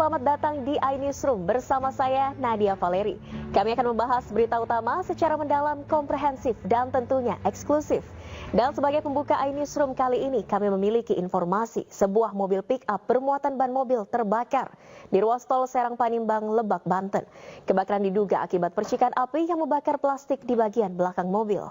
selamat datang di iNewsroom bersama saya Nadia Valeri. Kami akan membahas berita utama secara mendalam, komprehensif, dan tentunya eksklusif. Dan sebagai pembuka iNewsroom kali ini, kami memiliki informasi sebuah mobil pick-up bermuatan ban mobil terbakar di ruas tol Serang Panimbang, Lebak, Banten. Kebakaran diduga akibat percikan api yang membakar plastik di bagian belakang mobil.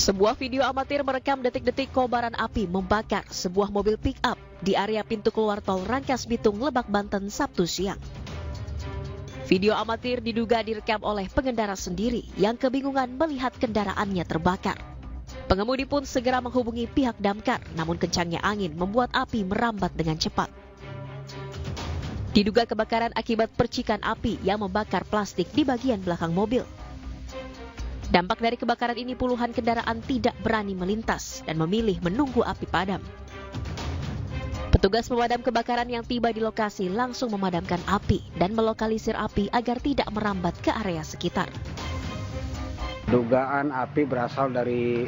Sebuah video amatir merekam detik-detik kobaran api membakar sebuah mobil pick-up di area pintu keluar tol Rangkas Bitung, Lebak, Banten, Sabtu siang. Video amatir diduga direkam oleh pengendara sendiri yang kebingungan melihat kendaraannya terbakar. Pengemudi pun segera menghubungi pihak damkar, namun kencangnya angin membuat api merambat dengan cepat. Diduga kebakaran akibat percikan api yang membakar plastik di bagian belakang mobil. Dampak dari kebakaran ini puluhan kendaraan tidak berani melintas dan memilih menunggu api padam. Petugas pemadam kebakaran yang tiba di lokasi langsung memadamkan api dan melokalisir api agar tidak merambat ke area sekitar. Dugaan api berasal dari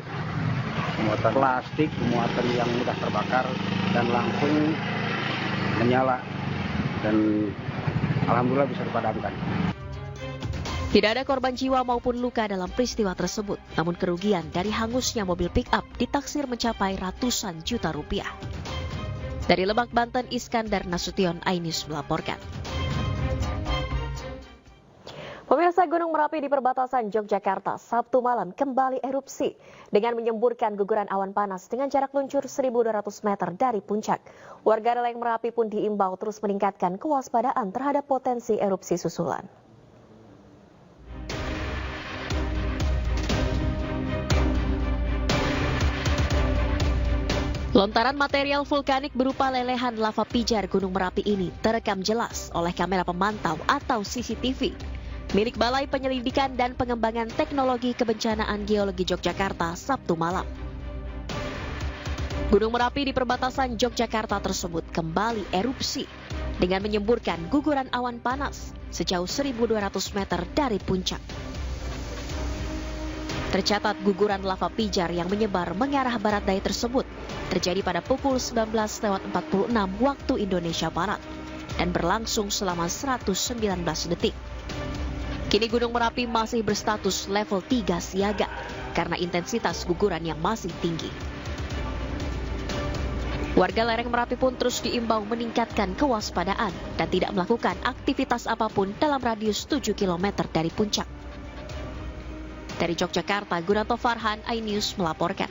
muatan plastik, muatan yang mudah terbakar dan langsung menyala dan alhamdulillah bisa dipadamkan. Tidak ada korban jiwa maupun luka dalam peristiwa tersebut, namun kerugian dari hangusnya mobil pick-up ditaksir mencapai ratusan juta rupiah. Dari Lebak, Banten, Iskandar Nasution, iNews melaporkan. Pemirsa, Gunung Merapi di perbatasan Yogyakarta Sabtu malam kembali erupsi dengan menyemburkan guguran awan panas dengan jarak luncur 1.200 meter dari puncak. Warga Leleng Merapi pun diimbau terus meningkatkan kewaspadaan terhadap potensi erupsi susulan. Lontaran material vulkanik berupa lelehan lava pijar Gunung Merapi ini terekam jelas oleh kamera pemantau atau CCTV milik Balai Penyelidikan dan Pengembangan Teknologi Kebencanaan Geologi Yogyakarta Sabtu malam. Gunung Merapi di perbatasan Yogyakarta tersebut kembali erupsi dengan menyemburkan guguran awan panas sejauh 1.200 meter dari puncak. Tercatat guguran lava pijar yang menyebar mengarah barat daya tersebut terjadi pada pukul 19.46 waktu Indonesia Barat dan berlangsung selama 119 detik. Kini Gunung Merapi masih berstatus level 3 siaga karena intensitas guguran yang masih tinggi. Warga lereng Merapi pun terus diimbau meningkatkan kewaspadaan dan tidak melakukan aktivitas apapun dalam radius 7 km dari puncak. Dari Yogyakarta, Guranto Farhan, iNews melaporkan.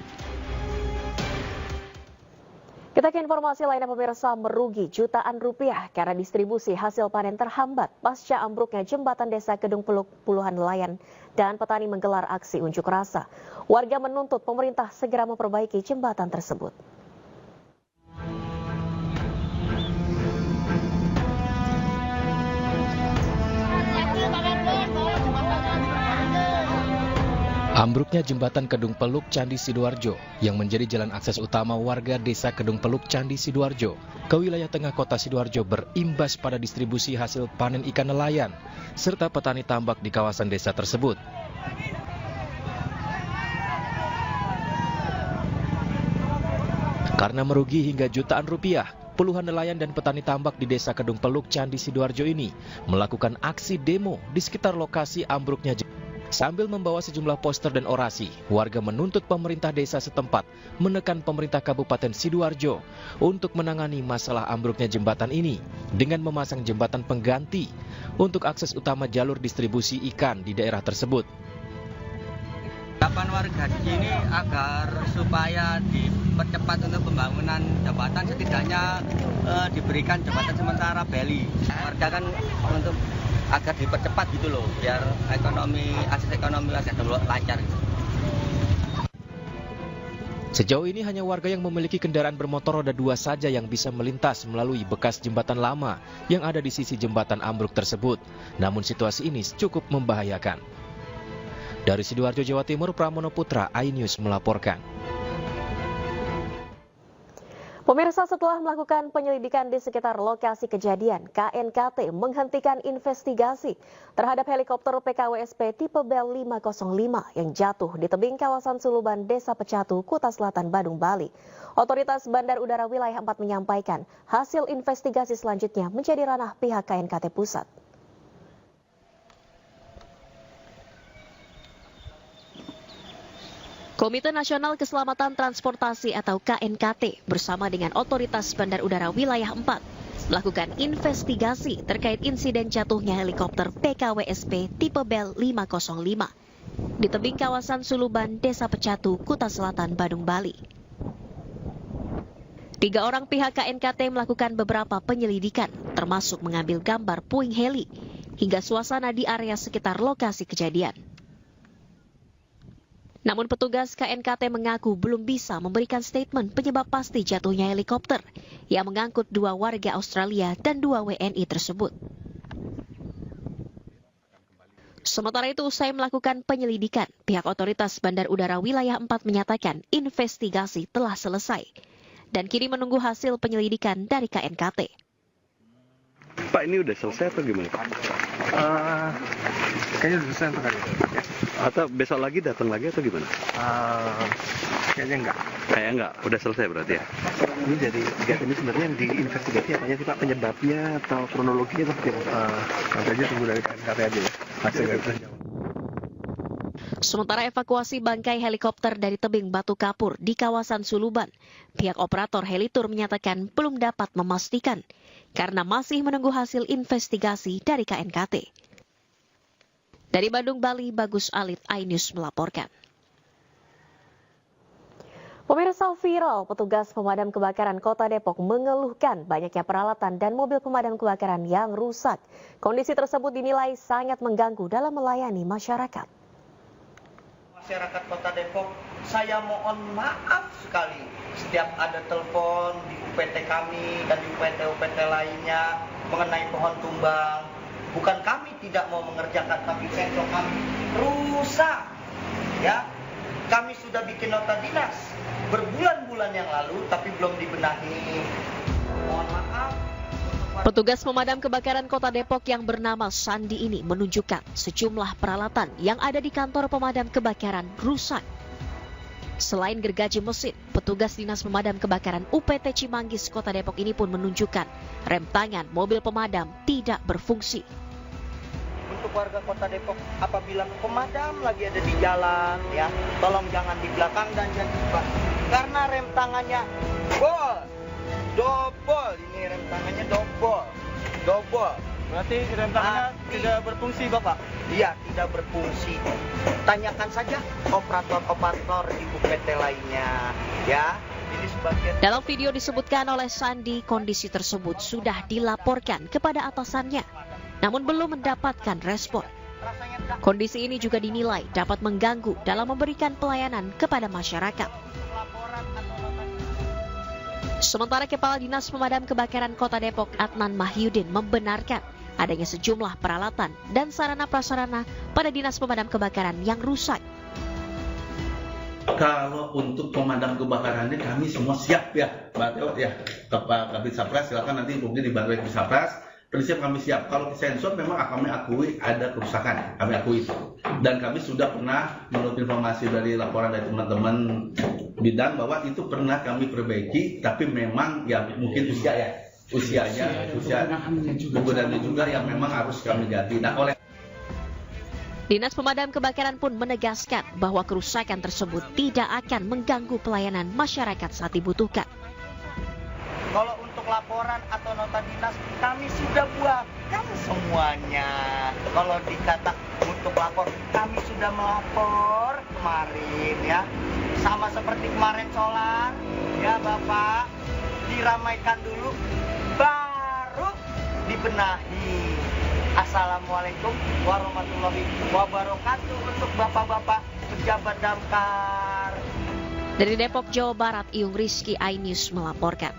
Kita ke informasi lainnya, pemirsa, merugi jutaan rupiah karena distribusi hasil panen terhambat pasca ambruknya jembatan desa Kedung Peluk. Puluhan nelayan dan petani menggelar aksi unjuk rasa. Warga menuntut pemerintah segera memperbaiki jembatan tersebut. Ambruknya jembatan Kedung Peluk Candi Sidoarjo yang menjadi jalan akses utama warga desa Kedung Peluk Candi Sidoarjo ke wilayah tengah kota Sidoarjo berimbas pada distribusi hasil panen ikan nelayan serta petani tambak di kawasan desa tersebut. Karena merugi hingga jutaan rupiah, puluhan nelayan dan petani tambak di desa Kedung Peluk Candi Sidoarjo ini melakukan aksi demo di sekitar lokasi ambruknya jembatan. Sambil membawa sejumlah poster dan orasi, warga menuntut pemerintah desa setempat menekan pemerintah Kabupaten Sidoarjo untuk menangani masalah ambruknya jembatan ini dengan memasang jembatan pengganti untuk akses utama jalur distribusi ikan di daerah tersebut. Harapan warga di sini agar supaya dipercepat untuk pembangunan jembatan, setidaknya diberikan jembatan sementara Beli. Warga kan untuk agar dipercepat gitu loh, biar akses ekonomi lancar. Sejauh ini hanya warga yang memiliki kendaraan bermotor roda 2 saja yang bisa melintas melalui bekas jembatan lama yang ada di sisi jembatan ambruk tersebut. Namun situasi ini cukup membahayakan. Dari Sidoarjo, Jawa Timur, Pramono Putra, iNews melaporkan. Pemirsa, setelah melakukan penyelidikan di sekitar lokasi kejadian, KNKT menghentikan investigasi terhadap helikopter PKWSP tipe Bell 505 yang jatuh di tebing kawasan Suluban, Desa Pecatu, Kuta Selatan, Badung, Bali. Otoritas Bandar Udara Wilayah 4 menyampaikan hasil investigasi selanjutnya menjadi ranah pihak KNKT Pusat. Komite Nasional Keselamatan Transportasi atau KNKT bersama dengan Otoritas Bandar Udara Wilayah 4 melakukan investigasi terkait insiden jatuhnya helikopter PKWSP tipe Bell 505 di tebing kawasan Suluban, Desa Pecatu, Kuta Selatan, Badung, Bali. 3 orang pihak KNKT melakukan beberapa penyelidikan, termasuk mengambil gambar puing heli hingga suasana di area sekitar lokasi kejadian. Namun petugas KNKT mengaku belum bisa memberikan statement penyebab pasti jatuhnya helikopter yang mengangkut 2 warga Australia dan 2 WNI tersebut. Sementara itu, usai melakukan penyelidikan, pihak Otoritas Bandar Udara Wilayah 4 menyatakan investigasi telah selesai dan kini menunggu hasil penyelidikan dari KNKT. Pak, ini udah selesai atau gimana, Pak? Kayaknya udah selesai untuk hari ini. Ya. Atau besok lagi datang lagi atau gimana? Kayaknya enggak. Kayak enggak, udah selesai berarti ya? Ini dari kegiatan ini sebenarnya yang diinvestigasi apanya sih Pak? Penyebabnya atau kronologinya atau seperti apa? Nanti aja tunggu dari KNKT aja ya. Hasil nggak bisa jawab. Sementara evakuasi bangkai helikopter dari tebing Batu Kapur di kawasan Suluban, pihak operator Helitur menyatakan belum dapat memastikan karena masih menunggu hasil investigasi dari KNKT. Dari Bandung, Bali, Bagus Alit, iNews melaporkan. Pemirsa, viral petugas pemadam kebakaran Kota Depok mengeluhkan banyaknya peralatan dan mobil pemadam kebakaran yang rusak. Kondisi tersebut dinilai sangat mengganggu dalam melayani masyarakat. Masyarakat Kota Depok, saya mohon maaf sekali setiap ada telepon di UPT kami dan di UPT lainnya mengenai pohon tumbang. Bukan kami tidak mau mengerjakan, tapi sensor kami rusak. Ya, kami sudah bikin nota dinas berbulan-bulan yang lalu, tapi belum dibenahi. Mohon maaf. Petugas pemadam kebakaran Kota Depok yang bernama Sandi ini menunjukkan sejumlah peralatan yang ada di kantor pemadam kebakaran rusak. Selain gergaji mesin, petugas Dinas Pemadam Kebakaran UPT Cimanggis Kota Depok ini pun menunjukkan rem tangan mobil pemadam tidak berfungsi. Untuk warga Kota Depok, apabila pemadam lagi ada di jalan, ya, tolong jangan di belakang dan jangan di depan. Karena rem tangannya double, ini rem tangannya double. Berarti rem tangannya tidak berfungsi, Bapak? Iya, tidak berfungsi. Tanyakan saja operator di UPT lainnya, ya. Ini sebagian. Dalam video disebutkan oleh Sandi, kondisi tersebut sudah dilaporkan kepada atasannya, namun belum mendapatkan respon. Kondisi ini juga dinilai dapat mengganggu dalam memberikan pelayanan kepada masyarakat. Sementara Kepala Dinas Pemadam Kebakaran Kota Depok Adnan Mahyudin membenarkan adanya sejumlah peralatan dan sarana prasarana pada Dinas Pemadam Kebakaran yang rusak. Kalau untuk pemadam kebakarannya kami semua siap ya, Pak Teo ya. Kabit Sapras silakan nanti mungkin dibantu Kabit Sapras. Prinsip kami siap. Kalau sensor memang kami akui ada kerusakan, kami akui itu. Dan kami sudah pernah menurut informasi dari laporan dari teman-teman bidang bahwa itu pernah kami perbaiki, tapi memang ya mungkin usianya kegunaannya juga yang memang harus kami ganti. Nah, oleh Dinas Pemadam Kebakaran pun menegaskan bahwa kerusakan tersebut tidak akan mengganggu pelayanan masyarakat saat dibutuhkan. Kalau untuk laporan atau nota dinas, kami sudah buatkan semuanya. Kalau dikata untuk lapor, kami sudah melapor kemarin ya. Sama seperti kemarin solar, ya Bapak, diramaikan dulu, baru dibenahi. Assalamualaikum warahmatullahi wabarakatuh untuk Bapak-Bapak pejabat damkar. Dari Depok, Jawa Barat, Iyung Rizky, iNews melaporkan.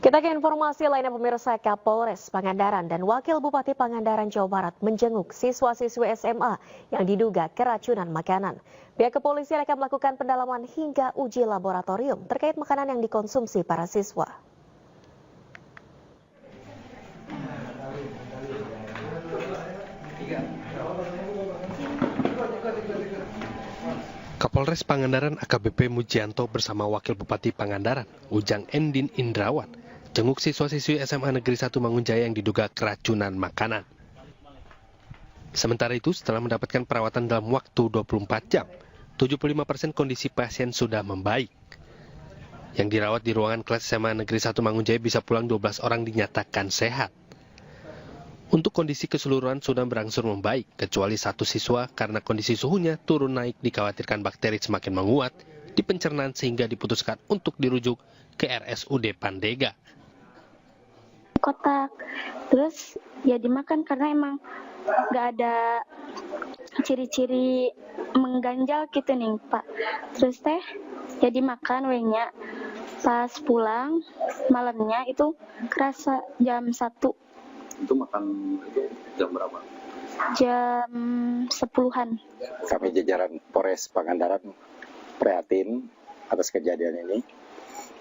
Kita ke informasi lainnya pemirsa. Kapolres Pangandaran dan Wakil Bupati Pangandaran Jawa Barat menjenguk siswa-siswi SMA yang diduga keracunan makanan. Pihak kepolisian akan melakukan pendalaman hingga uji laboratorium terkait makanan yang dikonsumsi para siswa. Kapolres Pangandaran AKBP Mujianto bersama Wakil Bupati Pangandaran Ujang Endin Indrawan jenguk siswa-siswi SMA Negeri 1 Mangunjaya yang diduga keracunan makanan. Sementara itu, setelah mendapatkan perawatan dalam waktu 24 jam, 75% kondisi pasien sudah membaik. Yang dirawat di ruangan kelas SMA Negeri 1 Mangunjaya bisa pulang 12 orang dinyatakan sehat. Untuk kondisi keseluruhan sudah berangsur membaik, kecuali satu siswa karena kondisi suhunya turun naik dikhawatirkan bakteri semakin menguat di pencernaan sehingga diputuskan untuk dirujuk ke RSUD Pandega. Kotak, terus ya dimakan karena emang nggak ada ciri-ciri mengganjal gitu nih Pak. Terus teh ya dimakan wehnya, pas pulang malamnya itu kerasa jam 1. Itu makan itu jam berapa? Jam 10-an. Kami jajaran Polres Pangandaran prihatin atas kejadian ini.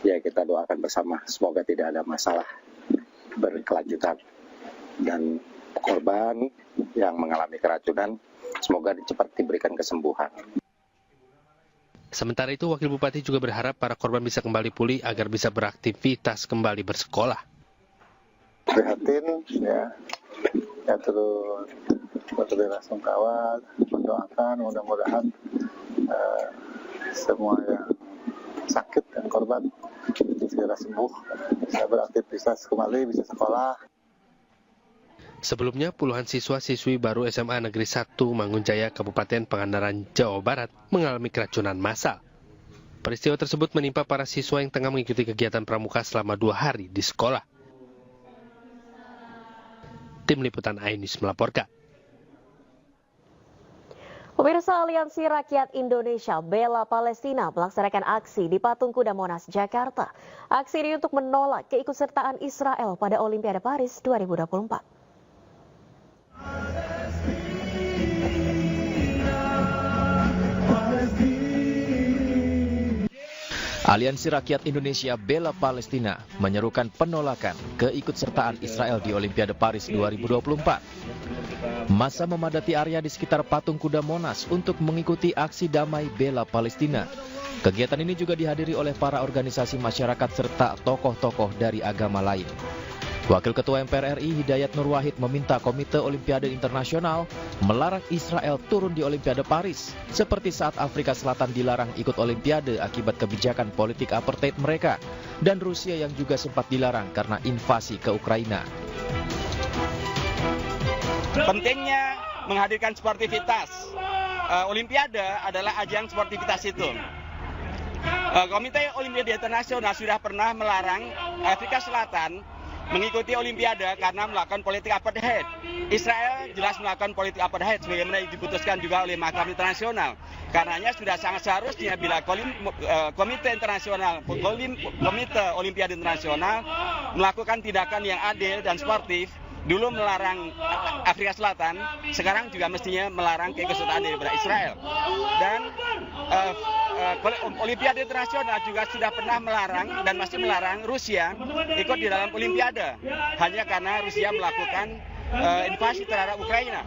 Ya kita doakan bersama semoga tidak ada masalah berkelanjutan dan korban yang mengalami keracunan semoga cepat diberikan kesembuhan. Sementara itu, Wakil Bupati juga berharap para korban bisa kembali pulih agar bisa beraktivitas kembali bersekolah. Prihatin ya terus berbela-sungkawa, mendoakan mudah-mudahan semua yang sakit dan korban segera sembuh, bisa beraktivitas kembali, bisa sekolah. Sebelumnya, puluhan siswa-siswi baru SMA Negeri 1 Mangunjaya, Kabupaten Pangandaran, Jawa Barat mengalami keracunan massal. Peristiwa tersebut menimpa para siswa yang tengah mengikuti kegiatan pramuka selama 2 hari di sekolah. Tim Liputan iNews melaporkan. Pemirsa, Aliansi Rakyat Indonesia Bela Palestina melaksanakan aksi di Patung Kuda Monas, Jakarta. Aksi ini untuk menolak keikutsertaan Israel pada Olimpiade Paris 2024. Aliansi Rakyat Indonesia Bela Palestina menyerukan penolakan keikutsertaan Israel di Olimpiade Paris 2024. Massa memadati area di sekitar Patung Kuda Monas untuk mengikuti aksi damai Bela Palestina. Kegiatan ini juga dihadiri oleh para organisasi masyarakat serta tokoh-tokoh dari agama lain. Wakil Ketua MPR RI Hidayat Nur Wahid meminta Komite Olimpiade Internasional melarang Israel turun di Olimpiade Paris, seperti saat Afrika Selatan dilarang ikut Olimpiade akibat kebijakan politik apartheid mereka, dan Rusia yang juga sempat dilarang karena invasi ke Ukraina. Pentingnya menghadirkan sportivitas. Olimpiade adalah ajang sportivitas itu. Komite Olimpiade Internasional sudah pernah melarang Afrika Selatan mengikuti Olimpiade karena melakukan politik apartheid. Israel jelas melakukan politik apartheid sebagaimana diputuskan juga oleh Mahkamah Internasional. Karenanya sudah sangat seharusnya bila Komite Olimpiade Internasional melakukan tindakan yang adil dan sportif, dulu melarang Afrika Selatan, sekarang juga mestinya melarang keikutsertaan daripada Israel. Dan Olimpiade Internasional juga sudah pernah melarang dan masih melarang Rusia ikut di dalam Olimpiade hanya karena Rusia melakukan invasi terhadap Ukraina.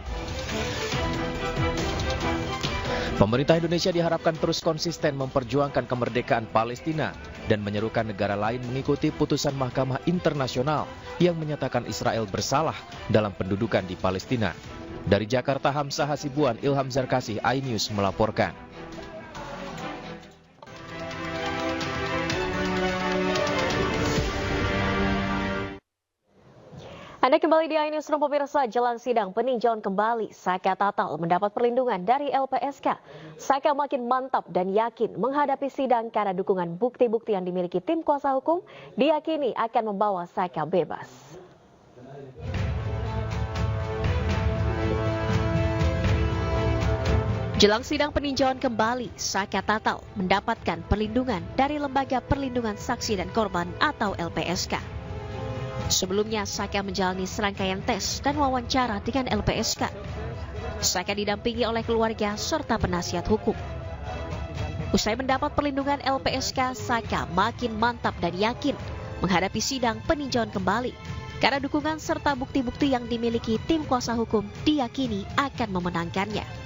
Pemerintah Indonesia diharapkan terus konsisten memperjuangkan kemerdekaan Palestina dan menyerukan negara lain mengikuti putusan Mahkamah Internasional yang menyatakan Israel bersalah dalam pendudukan di Palestina. Dari Jakarta, Hamzah Hasibuan, Ilham Zarkasih, iNews melaporkan. Anda kembali di iNewsroom, pemirsa. Jelang sidang peninjauan kembali, Saka Tatal mendapat perlindungan dari LPSK. Saka makin mantap dan yakin menghadapi sidang karena dukungan bukti-bukti yang dimiliki tim kuasa hukum diyakini akan membawa Saka bebas. Jelang sidang peninjauan kembali, Saka Tatal mendapatkan perlindungan dari Lembaga Perlindungan Saksi dan Korban atau LPSK. Sebelumnya, Saka menjalani serangkaian tes dan wawancara dengan LPSK. Saka didampingi oleh keluarga serta penasihat hukum. Usai mendapat perlindungan LPSK, Saka makin mantap dan yakin menghadapi sidang peninjauan kembali karena dukungan serta bukti-bukti yang dimiliki tim kuasa hukum diyakini akan memenangkannya.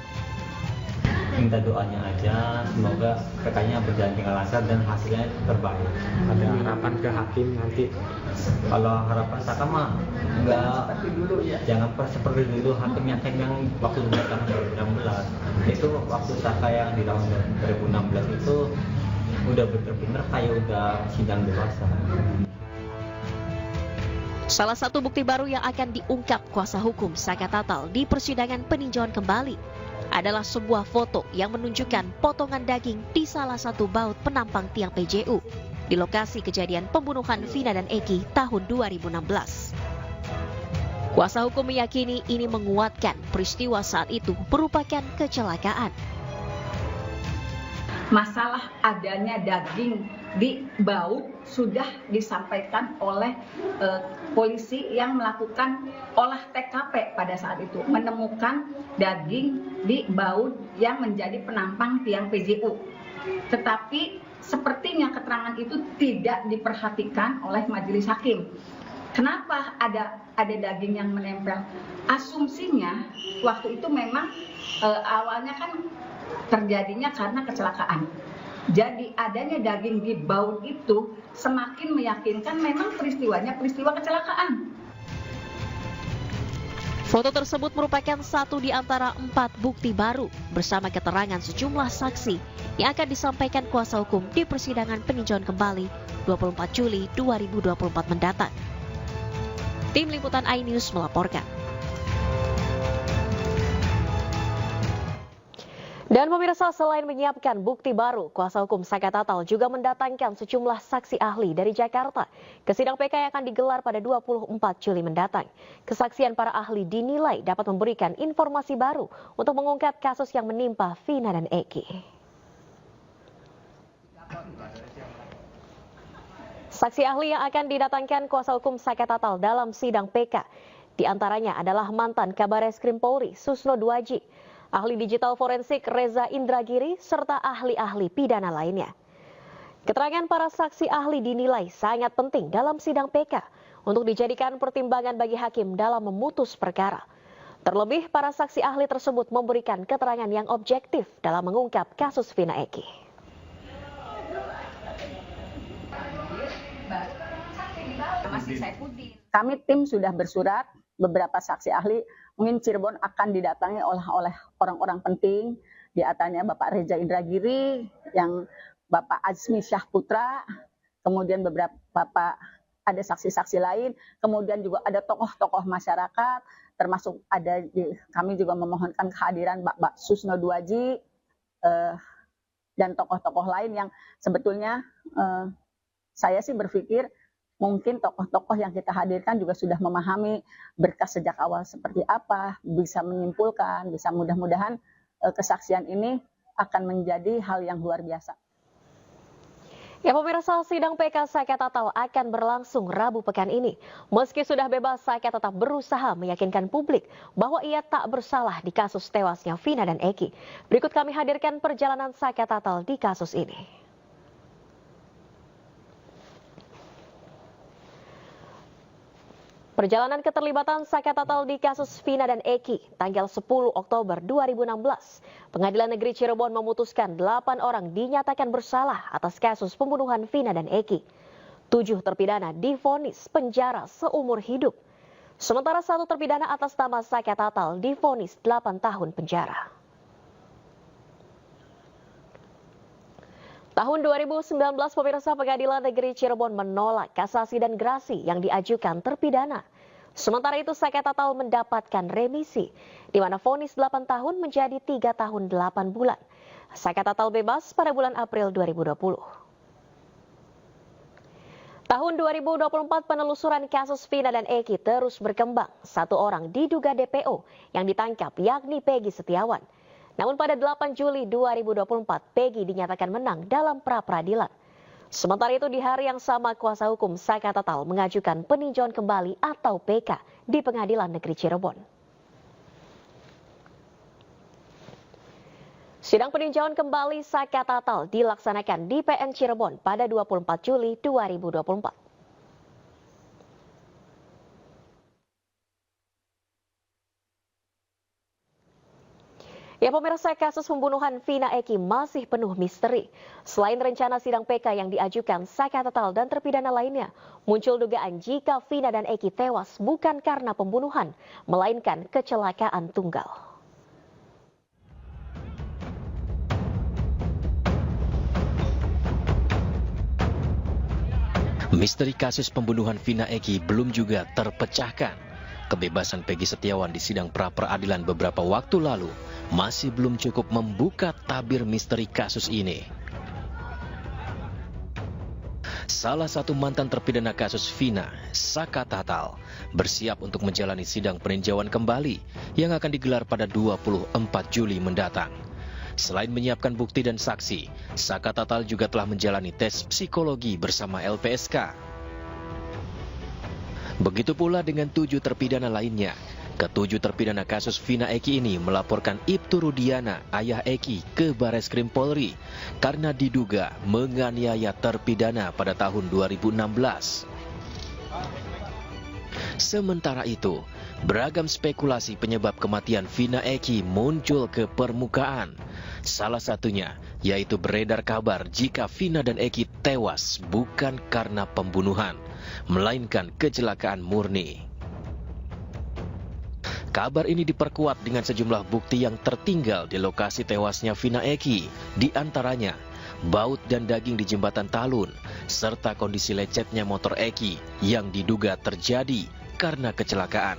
Minta doanya aja, semoga PK-nya berjalan dengan lancar dan hasilnya terbaik. Ada harapan ke hakim nanti? Kalau harapan Saka mah enggak, jangan seperti dulu hakim yang waktu di tahun 2016. Itu waktu Saka yang di tahun 2016 itu udah bener-bener kayak udah sidang dewasa. Salah satu bukti baru yang akan diungkap kuasa hukum Saka Tatal di persidangan peninjauan kembali adalah sebuah foto yang menunjukkan potongan daging di salah satu baut penampang tiang PJU di lokasi kejadian pembunuhan Vina dan Eki tahun 2016. Kuasa hukum meyakini ini menguatkan peristiwa saat itu merupakan kecelakaan. Masalah adanya daging di baut sudah disampaikan oleh polisi yang melakukan olah TKP pada saat itu, menemukan daging di baut yang menjadi penampang tiang PJU. Tetapi sepertinya keterangan itu tidak diperhatikan oleh majelis hakim. Kenapa ada daging yang menempel? Asumsinya waktu itu memang awalnya kan terjadinya karena kecelakaan. Jadi adanya daging di baut itu semakin meyakinkan memang peristiwanya peristiwa kecelakaan. Foto tersebut merupakan satu di antara 4 bukti baru bersama keterangan sejumlah saksi yang akan disampaikan kuasa hukum di persidangan peninjauan kembali 24 Juli 2024 mendatang. Tim Liputan iNews melaporkan. Dan pemirsa, selain menyiapkan bukti baru, kuasa hukum Saka Tatal juga mendatangkan sejumlah saksi ahli dari Jakarta ke sidang PK yang akan digelar pada 24 Juli mendatang. Kesaksian para ahli dinilai dapat memberikan informasi baru untuk mengungkap kasus yang menimpa Vina dan Eki. Saksi ahli yang akan didatangkan kuasa hukum Saka Tatal dalam sidang PK diantaranya adalah mantan Kabareskrim Polri Susno Duaji, ahli digital forensik Reza Indragiri, serta ahli-ahli pidana lainnya. Keterangan para saksi ahli dinilai sangat penting dalam sidang PK untuk dijadikan pertimbangan bagi hakim dalam memutus perkara. Terlebih, para saksi ahli tersebut memberikan keterangan yang objektif dalam mengungkap kasus Vina Eki. Kami tim sudah bersurat, beberapa saksi ahli, mungkin Cirebon akan didatangi oleh orang-orang penting, di antaranya Bapak Reza Indragiri, yang Bapak Azmi Syahputra, kemudian beberapa ada saksi-saksi lain, kemudian juga ada tokoh-tokoh masyarakat, termasuk kami juga memohonkan kehadiran Bapak Susno Duaji, dan tokoh-tokoh lain yang sebetulnya saya sih berpikir mungkin tokoh-tokoh yang kita hadirkan juga sudah memahami berkas sejak awal seperti apa, bisa menyimpulkan, bisa mudah-mudahan kesaksian ini akan menjadi hal yang luar biasa. Ya pemirsa, sidang PK Saka Tatal akan berlangsung Rabu pekan ini. Meski sudah bebas, Saka tetap berusaha meyakinkan publik bahwa ia tak bersalah di kasus tewasnya Vina dan Eki. Berikut kami hadirkan perjalanan Saka Tatal di kasus ini. Perjalanan keterlibatan Saka Tatal di kasus Vina dan Eki tanggal 10 Oktober 2016. Pengadilan Negeri Cirebon memutuskan 8 orang dinyatakan bersalah atas kasus pembunuhan Vina dan Eki. 7 terpidana divonis penjara seumur hidup. Sementara 1 terpidana atas nama Saka Tatal divonis 8 tahun penjara. Tahun 2019, pemirsa, Pengadilan Negeri Cirebon menolak kasasi dan grasi yang diajukan terpidana. Sementara itu, Saka Tatal mendapatkan remisi, di mana vonis 8 tahun menjadi 3 tahun 8 bulan. Saka Tatal bebas pada bulan April 2020. Tahun 2024, penelusuran kasus Vina dan Eki terus berkembang. 1 orang diduga DPO yang ditangkap, yakni Peggy Setiawan. Namun pada 8 Juli 2024, Peggy dinyatakan menang dalam pra-peradilan. Sementara itu di hari yang sama kuasa hukum Saka Tatal mengajukan peninjauan kembali atau PK di Pengadilan Negeri Cirebon. Sidang peninjauan kembali Saka Tatal dilaksanakan di PN Cirebon pada 24 Juli 2024. Ya pemirsa, kasus pembunuhan Vina Eki masih penuh misteri. Selain rencana sidang PK yang diajukan Saka Tatal dan terpidana lainnya, muncul dugaan jika Vina dan Eki tewas bukan karena pembunuhan, melainkan kecelakaan tunggal. Misteri kasus pembunuhan Vina Eki belum juga terpecahkan. Kebebasan Peggy Setiawan di sidang pra-peradilan beberapa waktu lalu masih belum cukup membuka tabir misteri kasus ini. Salah satu mantan terpidana kasus Vina, Saka Tatal, bersiap untuk menjalani sidang peninjauan kembali yang akan digelar pada 24 Juli mendatang. Selain menyiapkan bukti dan saksi, Saka Tatal juga telah menjalani tes psikologi bersama LPSK. Begitu pula dengan 7 terpidana lainnya. Ketujuh terpidana kasus Vina Eki ini melaporkan Ibtu Rudiana, ayah Eki, ke Bareskrim Polri karena diduga menganiaya terpidana pada tahun 2016. Sementara itu, beragam spekulasi penyebab kematian Vina Eki muncul ke permukaan. Salah satunya yaitu beredar kabar jika Vina dan Eki tewas bukan karena pembunuhan, melainkan kecelakaan murni. Kabar ini diperkuat dengan sejumlah bukti yang tertinggal di lokasi tewasnya Vina Eki, di antaranya baut dan daging di jembatan Talun, serta kondisi lecetnya motor Eki yang diduga terjadi karena kecelakaan.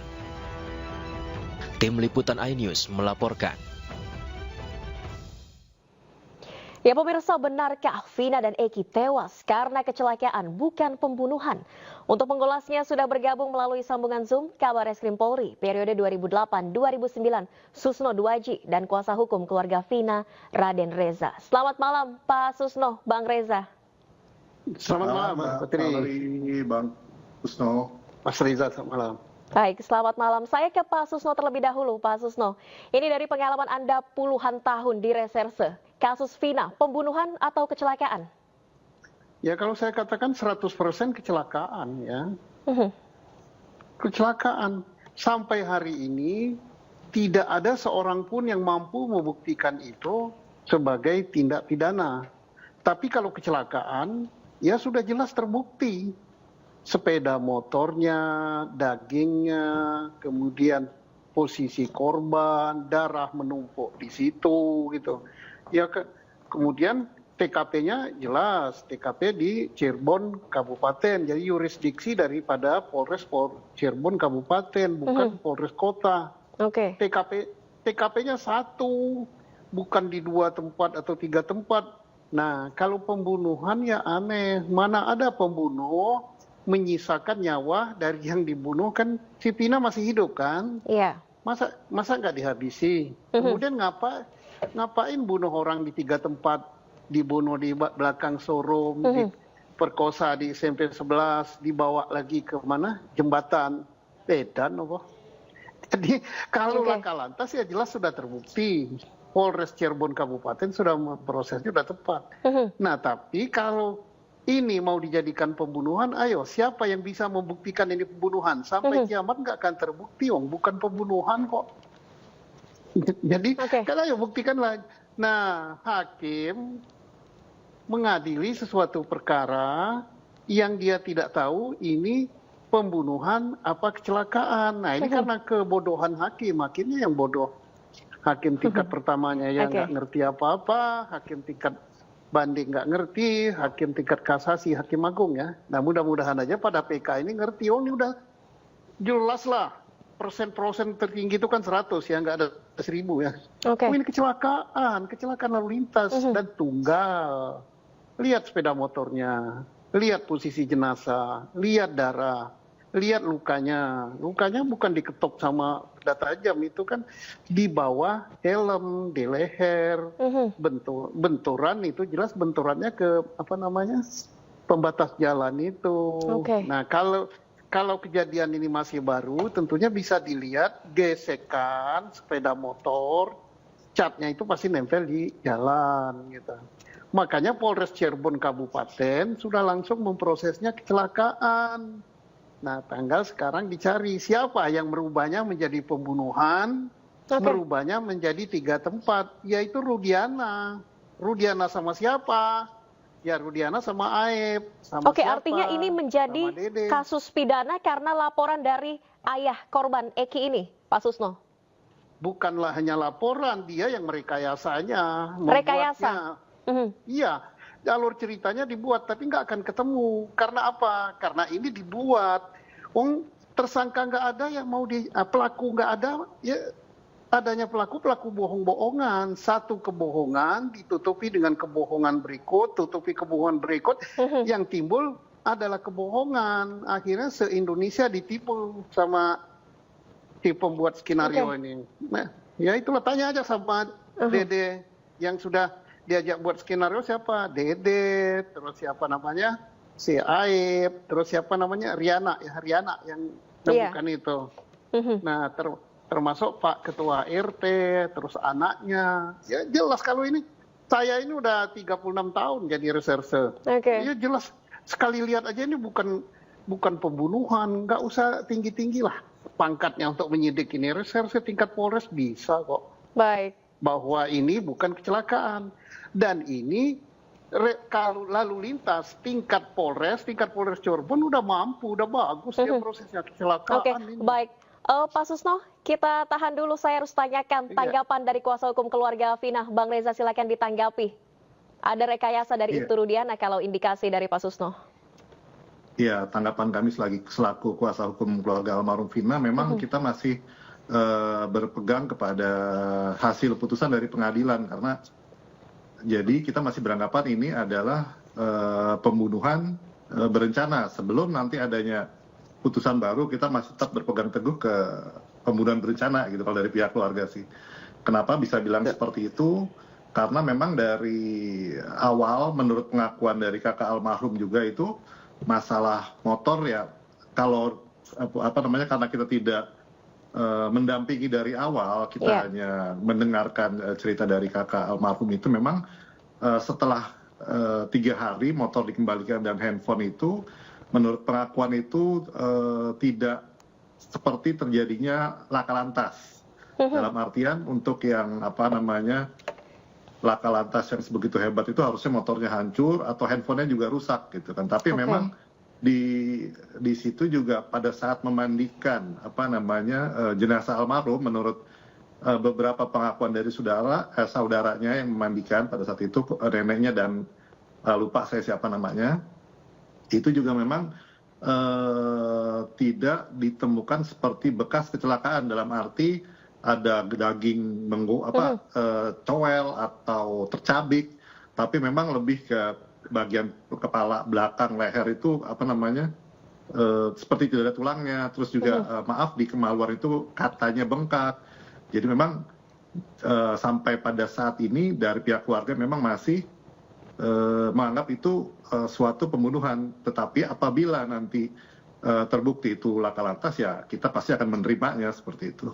Tim Liputan iNews melaporkan. Ya pemirsa, benarkah Vina dan Eki tewas karena kecelakaan bukan pembunuhan? Untuk mengulasnya sudah bergabung melalui sambungan Zoom Kabar Eskrim Polri periode 2008-2009 Susno Duaji dan kuasa hukum keluarga Vina, Raden Reza. Selamat malam Pak Susno, Bang Reza. Selamat malam Mbak Putri, Bang Susno, Mas Reza, selamat malam. Baik, selamat malam. Saya ke Pak Susno terlebih dahulu. Pak Susno, ini dari pengalaman Anda puluhan tahun di reserse, kasus Vina, pembunuhan atau kecelakaan? Ya kalau saya katakan 100% kecelakaan ya. Kecelakaan. Sampai hari ini tidak ada seorang pun yang mampu membuktikan itu sebagai tindak pidana. Tapi kalau kecelakaan, ya sudah jelas terbukti. Sepeda motornya, dagingnya, kemudian posisi korban, darah menumpuk di situ gitu. Ya kemudian TKP-nya jelas, TKP di Cirebon Kabupaten, jadi yurisdiksi daripada Polres Cirebon Kabupaten, bukan Polres Kota. Oke. TKP-nya satu, bukan di 2 tempat atau 3 tempat. Nah, kalau pembunuhan ya aneh, mana ada pembunuh menyisakan nyawa dari yang dibunuh, kan si Vina masih hidup kan? Iya. Masa nggak dihabisi? Kemudian ngapain bunuh orang di 3 tempat? Dibunuh di belakang showroom, diperkosa di SMP 11, dibawa lagi ke mana? Jembatan. Edan apa? Jadi kalau laka lantas ya jelas sudah terbukti. Polres Cirebon Kabupaten sudah prosesnya sudah tepat. Nah tapi kalau ini mau dijadikan pembunuhan, ayo siapa yang bisa membuktikan ini pembunuhan? Sampai kiamat nggak akan terbukti, bukan pembunuhan kok. Jadi kan ayo buktikanlah. Nah hakim mengadili sesuatu perkara yang dia tidak tahu ini pembunuhan apa kecelakaan. Nah ini karena kebodohan hakim, hakimnya yang bodoh. Hakim tingkat pertamanya yang nggak ngerti apa-apa, hakim tingkat banding nggak ngerti, hakim tingkat kasasi, hakim agung ya. Nah mudah-mudahan aja pada PK ini ngerti, ini udah jelas lah. Persen tertinggi itu kan 100 ya, nggak ada 1000 ya. Ini kecelakaan lalu lintas dan tunggal. Lihat sepeda motornya, lihat posisi jenazah, lihat darah, lihat lukanya. Lukanya bukan diketok sama benda tajam, itu kan di bawah helm, di leher. Benturan itu jelas benturannya ke pembatas jalan itu. Oke. Nah, kalau kejadian ini masih baru, tentunya bisa dilihat gesekan sepeda motor, catnya itu pasti nempel di jalan gitu. Makanya Polres Cirebon Kabupaten sudah langsung memprosesnya kecelakaan. Nah, tanggal sekarang dicari siapa yang merubahnya menjadi pembunuhan, merubahnya menjadi 3 tempat, yaitu Rudiana. Rudiana sama siapa? Ya Rudiana sama Aep. Sama Oke, siapa? artinya ini menjadi kasus pidana karena laporan dari ayah korban Eki ini, Pak Susno. Bukanlah hanya laporan, dia yang merekayasanya. Rekayasa? Iya, jalur ceritanya dibuat, tapi nggak akan ketemu. Karena apa? Karena ini dibuat. Tersangka nggak ada, yang mau pelaku nggak ada, ya adanya pelaku bohong-bohongan. Satu kebohongan ditutupi dengan kebohongan berikut, tutupi kebohongan berikut, yang timbul adalah kebohongan. Akhirnya se-Indonesia ditipu sama si pembuat skenario ini. Nah, ya itulah, tanya aja sama Dede yang sudah diajak buat skenario siapa? Dede, terus siapa namanya? Si Aib, terus siapa namanya? Riana yang bukan itu. Nah, termasuk Pak Ketua RT, terus anaknya. Ya jelas kalau ini, saya ini udah 36 tahun jadi reserse. Ya jelas, sekali lihat aja ini bukan pembunuhan, nggak usah tinggi-tinggi lah pangkatnya untuk menyidik ini. Reserse tingkat Polres bisa kok. Baik. Bahwa ini bukan kecelakaan. Dan ini kalau lalu lintas tingkat Polres Cirebon udah mampu, udah bagus ya prosesnya kecelakaan ini. Baik. Pak Susno, kita tahan dulu. Saya harus tanyakan tanggapan dari kuasa hukum keluarga Vina. Bang Reza, silakan ditanggapi. Ada rekayasa dari Ibtu Rudiana kalau indikasi dari Pak Susno. Ya, tanggapan kami selaku kuasa hukum keluarga almarhum Vina, memang kita masih berpegang kepada hasil putusan dari pengadilan, karena jadi kita masih beranggapan ini adalah pembunuhan berencana. Sebelum nanti adanya putusan baru, kita masih tetap berpegang teguh ke pembunuhan berencana gitu kalau dari pihak keluarga sih. Kenapa bisa bilang seperti itu? Karena memang dari awal menurut pengakuan dari kakak almarhum juga itu masalah motor ya, kalau karena kita tidak mendampingi dari awal, kita hanya mendengarkan cerita dari kakak almarhum itu, memang setelah 3 hari motor dikembalikan dan handphone itu, menurut pengakuan itu tidak seperti terjadinya laka lantas. Dalam artian untuk yang laka lantas yang sebegitu hebat itu harusnya motornya hancur atau handphonenya juga rusak gitu kan. Tapi memang di situ juga pada saat memandikan jenazah almarhum, menurut beberapa pengakuan dari saudaranya yang memandikan pada saat itu, neneknya dan lupa saya siapa namanya, itu juga memang tidak ditemukan seperti bekas kecelakaan, dalam arti ada daging cowel atau tercabik, tapi memang lebih ke bagian kepala belakang leher itu seperti tidak ada tulangnya, terus juga di kemaluan itu katanya bengkak. Jadi memang sampai pada saat ini dari pihak keluarga memang masih menganggap itu suatu pembunuhan. Tetapi apabila nanti terbukti itu laka lantas, ya kita pasti akan menerimanya seperti itu.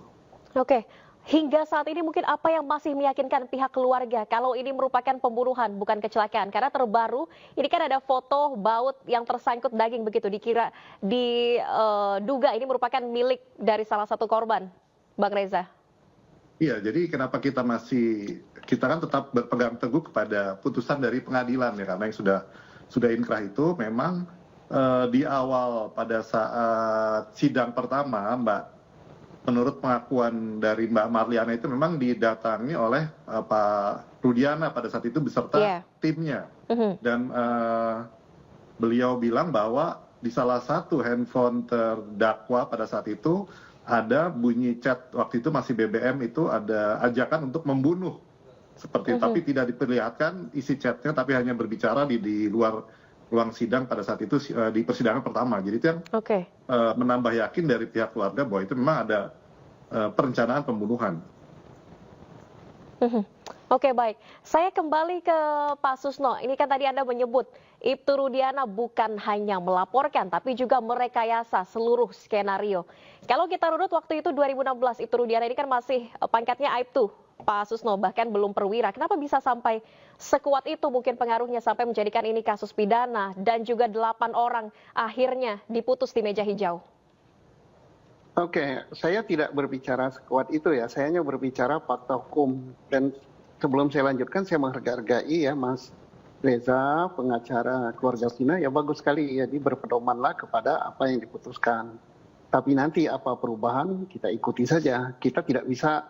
Oke. Hingga saat ini mungkin apa yang masih meyakinkan pihak keluarga kalau ini merupakan pembunuhan bukan kecelakaan? Karena terbaru ini kan ada foto baut yang tersangkut daging begitu, diduga ini merupakan milik dari salah satu korban, Bang Reza. Iya, jadi kenapa kita kan tetap berpegang teguh kepada putusan dari pengadilan ya, karena yang sudah inkrah itu memang di awal pada saat sidang pertama, menurut pengakuan dari Mbak Marliana itu memang didatangi oleh Pak Rudiana pada saat itu beserta timnya. Dan beliau bilang bahwa di salah satu handphone terdakwa pada saat itu ada bunyi chat, waktu itu masih BBM, itu ada ajakan untuk membunuh. Seperti itu, tapi tidak diperlihatkan isi chatnya, tapi hanya berbicara di luar ruang sidang pada saat itu, di persidangan pertama. Jadi itu yang menambah yakin dari pihak keluarga bahwa itu memang ada perencanaan pembunuhan. Oke, baik. Saya kembali ke Pak Susno. Ini kan tadi Anda menyebut Ibtu Rudiana bukan hanya melaporkan, tapi juga merekayasa seluruh skenario. Kalau kita runut waktu itu 2016, Ibtu Rudiana ini kan masih pangkatnya Aibtu, Pak Susno, bahkan belum perwira. Kenapa bisa sampai sekuat itu mungkin pengaruhnya sampai menjadikan ini kasus pidana dan juga 8 orang akhirnya diputus di meja hijau? Oke, saya tidak berbicara sekuat itu ya. Saya hanya berbicara fakta hukum. Dan sebelum saya lanjutkan, saya menghargai ya Mas Reza, pengacara keluarga Vina, ya bagus sekali. Jadi berpedomanlah kepada apa yang diputuskan. Tapi nanti apa perubahan kita ikuti saja. Kita tidak bisa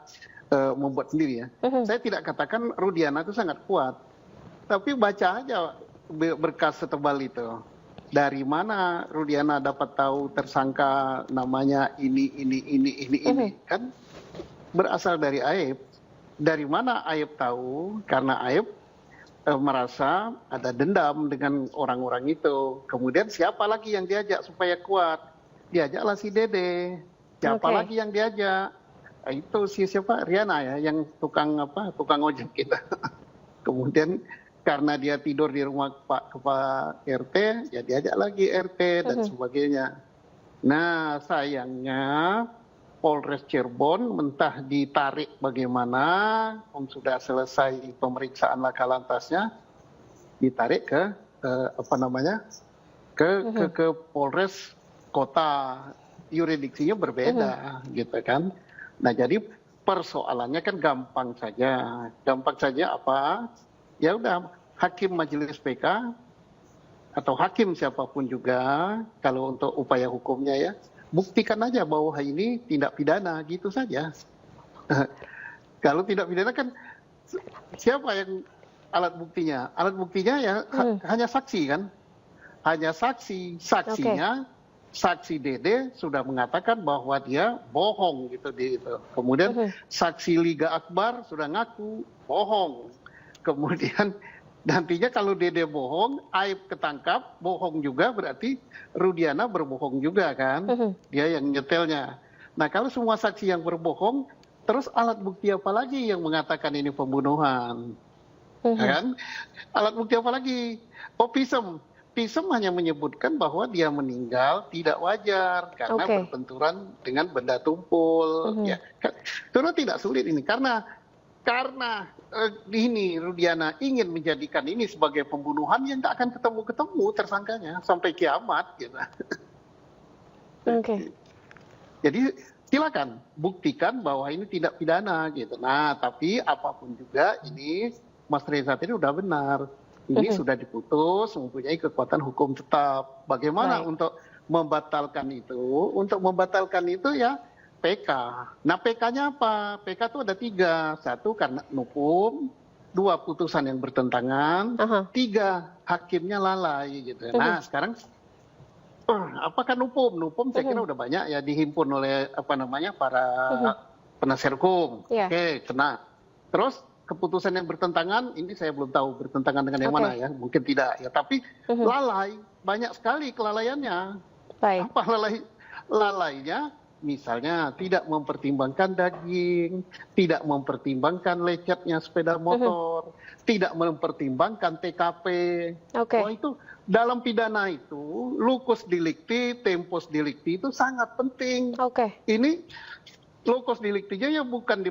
membuat sendiri ya. Saya tidak katakan Rudiana itu sangat kuat. Tapi baca aja berkas setebal itu. Dari mana Rudiana dapat tahu tersangka namanya ini. Kan berasal dari Aib. Dari mana Aib tahu? Karena Aib merasa ada dendam dengan orang-orang itu. Kemudian siapa lagi yang diajak supaya kuat? Diajaklah si Dede. Siapa lagi yang diajak? Itu si siapa? Riana ya, yang tukang ojek kita. Kemudian karena dia tidur di rumah Pak RT, ya diajak lagi RT dan sebagainya. Nah, sayangnya Polres Cirebon mentah ditarik bagaimana, sudah selesai pemeriksaan laka lantasnya, ditarik ke ke Polres Kota, yuridiksinya berbeda, gitu kan. Nah, jadi persoalannya kan gampang saja apa? Ya udah, hakim majelis PK atau hakim siapapun juga, kalau untuk upaya hukumnya ya, buktikan aja bahwa ini tindak pidana, gitu saja. Kalau tindak pidana kan siapa yang alat buktinya? Alat buktinya ya hanya saksi kan? Hanya saksinya saksi Dede sudah mengatakan bahwa dia bohong gitu. Kemudian saksi Liga Akbar sudah ngaku bohong. Kemudian nantinya kalau Dede bohong, Aib ketangkap, bohong juga berarti Rudiana berbohong juga kan. Dia yang nyetelnya. Nah, kalau semua saksi yang berbohong, terus alat bukti apa lagi yang mengatakan ini pembunuhan? Kan? Alat bukti apa lagi? Oh, Pisem hanya menyebutkan bahwa dia meninggal tidak wajar karena berbenturan dengan benda tumpul. Ya, karena tidak sulit ini karena ini Rudiana ingin menjadikan ini sebagai pembunuhan yang tidak akan ketemu tersangkanya sampai kiamat gitu. Jadi silakan buktikan bahwa ini tidak pidana gitu. Nah, tapi apapun juga ini Mas Reza tadi sudah benar. Ini sudah diputus, mempunyai kekuatan hukum tetap. Bagaimana untuk membatalkan itu? Untuk membatalkan itu ya PK. Nah, PK-nya apa? PK itu ada 3. 1 karena nupum, 2 putusan yang bertentangan, 3 hakimnya lalai gitu. Nah, sekarang apakah nupum? Nupum saya kira udah banyak ya dihimpun oleh para penasihat hukum. Oke, kena. Terus keputusan yang bertentangan, ini saya belum tahu bertentangan dengan yang mana ya, mungkin tidak ya. Tapi lalai, banyak sekali kelalaiannya. Apa lalainya? Misalnya tidak mempertimbangkan daging, tidak mempertimbangkan lecetnya sepeda motor, tidak mempertimbangkan TKP. Oh, itu dalam pidana itu locus delicti, tempus delicti itu sangat penting. Ini locus delictinya ya bukan di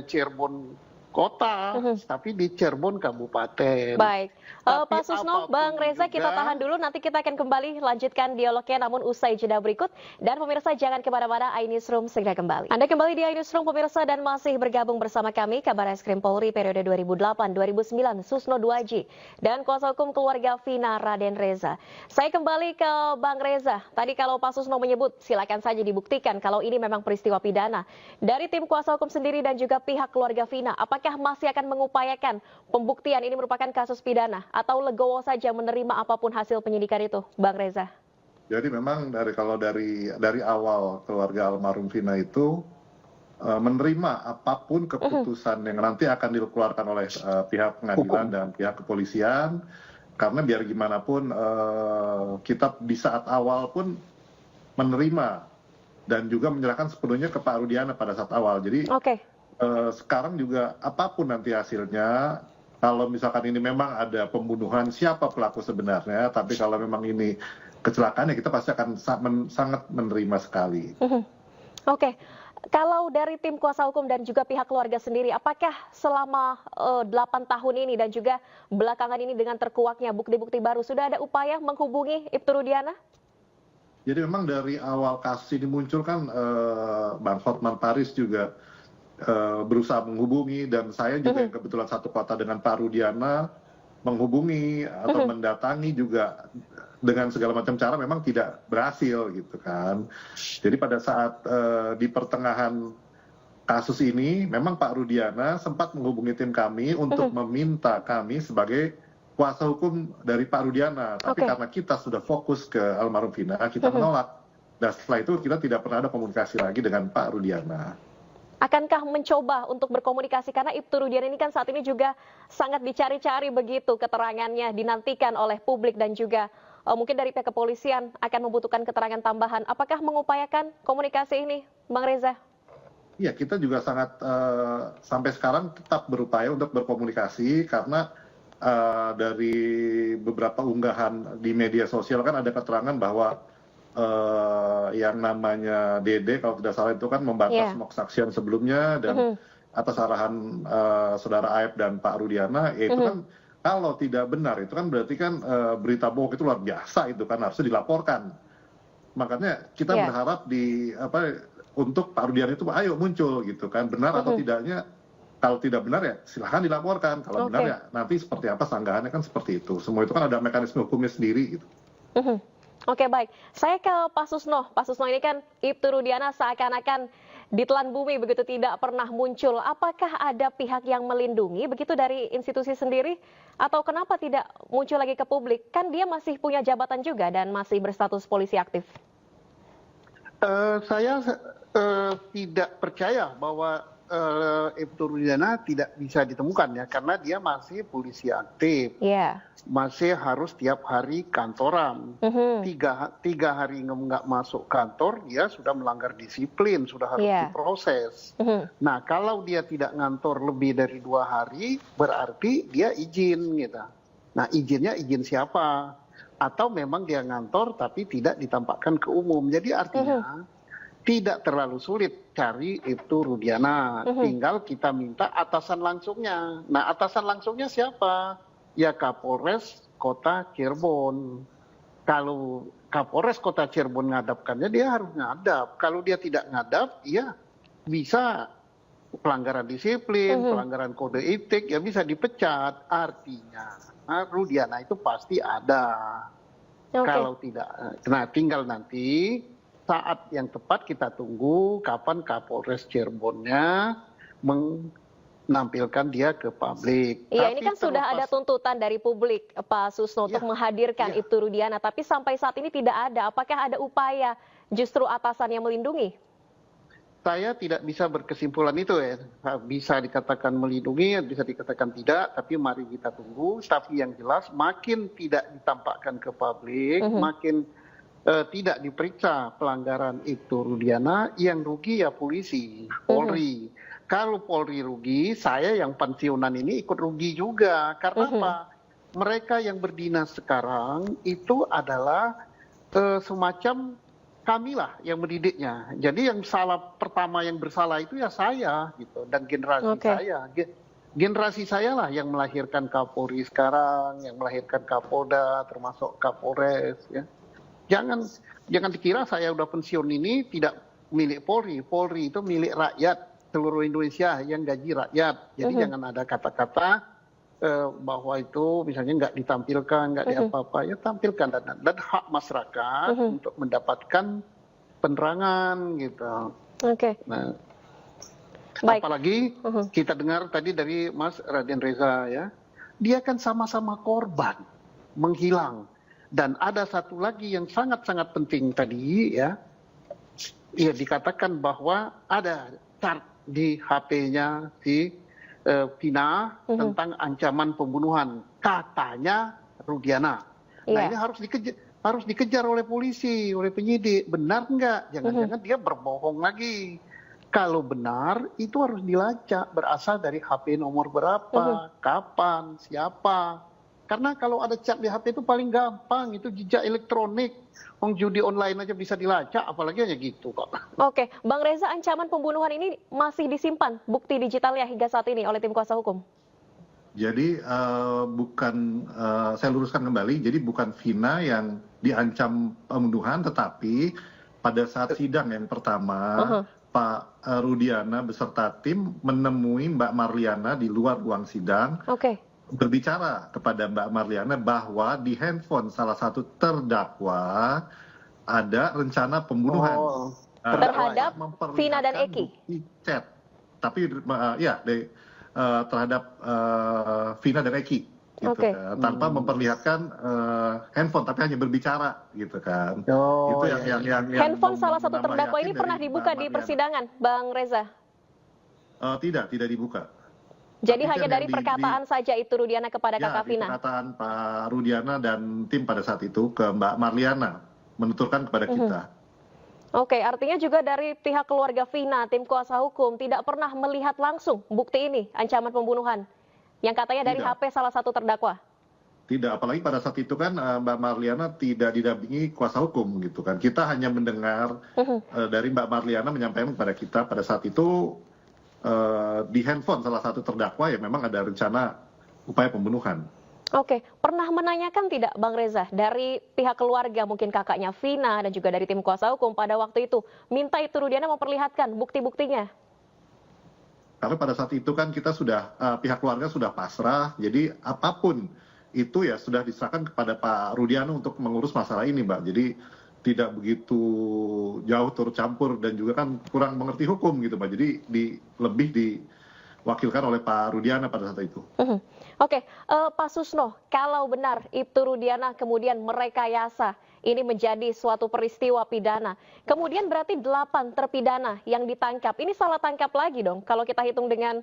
Cirebon Kota, tapi di Cirebon Kabupaten. Baik, Pak Susno, Bang Reza, kita tahan dulu. Nanti kita akan kembali lanjutkan dialognya, namun usai jeda berikut. Dan pemirsa jangan kemana-mana, iNewsroom segera kembali. Anda kembali di iNewsroom pemirsa dan masih bergabung bersama kami Kabar Reskrim Polri periode 2008-2009 Susno Duaji dan kuasa hukum keluarga Vina Raden Reza. Saya kembali ke Bang Reza. Tadi kalau Pak Susno menyebut silakan saja dibuktikan kalau ini memang peristiwa pidana. Dari tim kuasa hukum sendiri dan juga pihak keluarga Vina, apakah masih akan mengupayakan pembuktian ini merupakan kasus pidana atau legowo saja menerima apapun hasil penyidikan itu, Bang Reza? Jadi memang dari awal keluarga almarhum Vina itu menerima apapun keputusan yang nanti akan dikeluarkan oleh pihak pengadilan dan pihak kepolisian, karena biar gimana pun kita di saat awal pun menerima dan juga menyerahkan sepenuhnya ke Pak Rudiana pada saat awal. Jadi sekarang juga apapun nanti hasilnya, kalau misalkan ini memang ada pembunuhan, siapa pelaku sebenarnya, tapi kalau memang ini kecelakaan, ya kita pasti akan sangat menerima sekali. Oke. Kalau dari tim kuasa hukum dan juga pihak keluarga sendiri, apakah selama 8 tahun ini dan juga belakangan ini dengan terkuaknya bukti-bukti baru, sudah ada upaya menghubungi Ibtu Rudiana? Jadi memang dari awal kasus ini muncul kan Bang Hotman Paris juga berusaha menghubungi, dan saya juga yang kebetulan satu kota dengan Pak Rudiana menghubungi atau mendatangi juga dengan segala macam cara, memang tidak berhasil gitu kan. Jadi pada saat di pertengahan kasus ini memang Pak Rudiana sempat menghubungi tim kami untuk meminta kami sebagai kuasa hukum dari Pak Rudiana, tapi karena kita sudah fokus ke almarhum Vina, kita menolak. Dan setelah itu kita tidak pernah ada komunikasi lagi dengan Pak Rudiana. Akankah mencoba untuk berkomunikasi, karena Ibtu Rudiana ini kan saat ini juga sangat dicari-cari begitu keterangannya, dinantikan oleh publik dan juga mungkin dari pihak kepolisian akan membutuhkan keterangan tambahan. Apakah mengupayakan komunikasi ini, Bang Reza? Iya, kita juga sangat sampai sekarang tetap berupaya untuk berkomunikasi, karena dari beberapa unggahan di media sosial kan ada keterangan bahwa yang namanya Dede kalau tidak salah itu kan membantah semua kesaksian sebelumnya, dan atas arahan saudara Aep dan Pak Rudiana, ya itu kan kalau tidak benar itu kan berarti kan berita bohong itu luar biasa, itu kan harusnya dilaporkan. Makanya kita berharap untuk Pak Rudiana itu ayo muncul gitu kan, benar atau tidaknya. Kalau tidak benar ya silahkan dilaporkan, kalau benar ya nanti seperti apa sanggahannya, kan seperti itu. Semua itu kan ada mekanisme hukumnya sendiri gitu. Oke, baik. Saya ke Pak Susno. Pak Susno, ini kan Ibtu Rudiana seakan-akan ditelan bumi begitu, tidak pernah muncul. Apakah ada pihak yang melindungi begitu dari institusi sendiri, atau kenapa tidak muncul lagi ke publik? Kan dia masih punya jabatan juga dan masih berstatus polisi aktif. Saya tidak percaya bahwa Ibtu Rudiana tidak bisa ditemukan ya, karena dia masih polisi aktif, masih harus tiap hari kantoran. Tiga hari nggak masuk kantor, dia sudah melanggar disiplin, sudah harus diproses. Nah, kalau dia tidak ngantor lebih dari 2 hari, berarti dia izin gitu. Nah, izinnya izin siapa? Atau memang dia ngantor tapi tidak ditampakkan ke umum. Jadi artinya tidak terlalu sulit cari Ibtu Rudiana, tinggal kita minta atasan langsungnya. Nah, atasan langsungnya siapa? Ya Kapolres Kota Cirebon. Kalau Kapolres Kota Cirebon ngadapkannya, dia harus ngadap. Kalau dia tidak ngadap, ya bisa pelanggaran disiplin, pelanggaran kode etik, ya bisa dipecat. Artinya, Rudiana itu pasti ada. Kalau tidak, nah tinggal nanti saat yang tepat kita tunggu kapan Kapolres Cirebonnya menampilkan dia ke publik. Iya, ini kan sudah ada tuntutan dari publik, Pak Susno, untuk menghadirkan Ibtu Rudiana, tapi sampai saat ini tidak ada. Apakah ada upaya justru atasan yang melindungi? Saya tidak bisa berkesimpulan itu ya. Bisa dikatakan melindungi, bisa dikatakan tidak, tapi mari kita tunggu. Tapi yang jelas makin tidak ditampakkan ke publik, makin tidak diperiksa pelanggaran Ibtu Rudiana, yang rugi ya polisi, Polri. Kalau Polri rugi, saya yang pensiunan ini ikut rugi juga. Karena apa? Mereka yang berdinas sekarang itu adalah semacam kamilah yang mendidiknya. Jadi yang pertama yang bersalah itu ya saya gitu, dan generasi saya. Generasi saya lah yang melahirkan Kapolri sekarang, yang melahirkan Kapolda, termasuk Kapolres ya. Jangan dikira saya udah pensiun ini tidak milik Polri. Polri itu milik rakyat seluruh Indonesia yang gaji rakyat. Jadi jangan ada kata-kata bahwa itu misalnya nggak ditampilkan, nggak diapa-apa. Ya tampilkan, dan hak masyarakat untuk mendapatkan penerangan gitu. Nah, apalagi kita dengar tadi dari Mas Raden Reza ya, dia kan sama-sama korban menghilang. Dan ada satu lagi yang sangat-sangat penting tadi ya, dikatakan bahwa ada chart di HP-nya si Vina tentang ancaman pembunuhan, katanya Rudiana. Nah ini harus dikejar oleh polisi, oleh penyidik. Benar nggak? Jangan-jangan dia berbohong lagi. Kalau benar itu harus dilacak berasal dari HP nomor berapa, kapan, siapa. Karena kalau ada chat di HP itu paling gampang, itu jejak elektronik. Judi online aja bisa dilacak, apalagi hanya gitu kok. Oke, Bang Reza, ancaman pembunuhan ini masih disimpan bukti digitalnya hingga saat ini oleh tim kuasa hukum? Jadi saya luruskan kembali, jadi bukan Vina yang diancam pembunuhan, tetapi pada saat sidang yang pertama, Pak Rudiana beserta tim menemui Mbak Marliana di luar ruang sidang, berbicara kepada Mbak Marliana bahwa di handphone salah satu terdakwa ada rencana pembunuhan terhadap Vina dan Eki. Chat, tapi terhadap Vina dan Eki. Gitu kan, tanpa memperlihatkan handphone, tapi hanya berbicara, gitu kan. Itu yang handphone salah satu terdakwa ini pernah dibuka di persidangan, Bang Reza? Tidak dibuka. Jadi hanya dari perkataan saja itu Rudiana kepada kakak Vina? Perkataan Pak Rudiana dan tim pada saat itu ke Mbak Marliana, menuturkan kepada kita. Oke, artinya juga dari pihak keluarga Vina, tim kuasa hukum, tidak pernah melihat langsung bukti ini, ancaman pembunuhan? Yang katanya dari HP salah satu terdakwa? Tidak, apalagi pada saat itu kan Mbak Marliana tidak didampingi kuasa hukum gitu kan. Kita hanya mendengar dari Mbak Marliana menyampaikan kepada kita pada saat itu di handphone salah satu terdakwa ya memang ada rencana upaya pembunuhan. Oke, pernah menanyakan tidak Bang Reza dari pihak keluarga, mungkin kakaknya Vina dan juga dari tim kuasa hukum pada waktu itu, minta itu Rudiana memperlihatkan bukti-buktinya? Karena pada saat itu kan kita sudah, pihak keluarga sudah pasrah, jadi apapun itu ya sudah diserahkan kepada Pak Rudiana untuk mengurus masalah ini, Mbak. Jadi tidak begitu jauh turut campur dan juga kan kurang mengerti hukum gitu, Mbak. Jadi lebih diwakilkan oleh Pak Rudiana pada saat itu. Oke, Pak Susno, kalau benar itu Rudiana kemudian merekayasa ini menjadi suatu peristiwa pidana, kemudian berarti 8 terpidana yang ditangkap, ini salah tangkap lagi dong. Kalau kita hitung dengan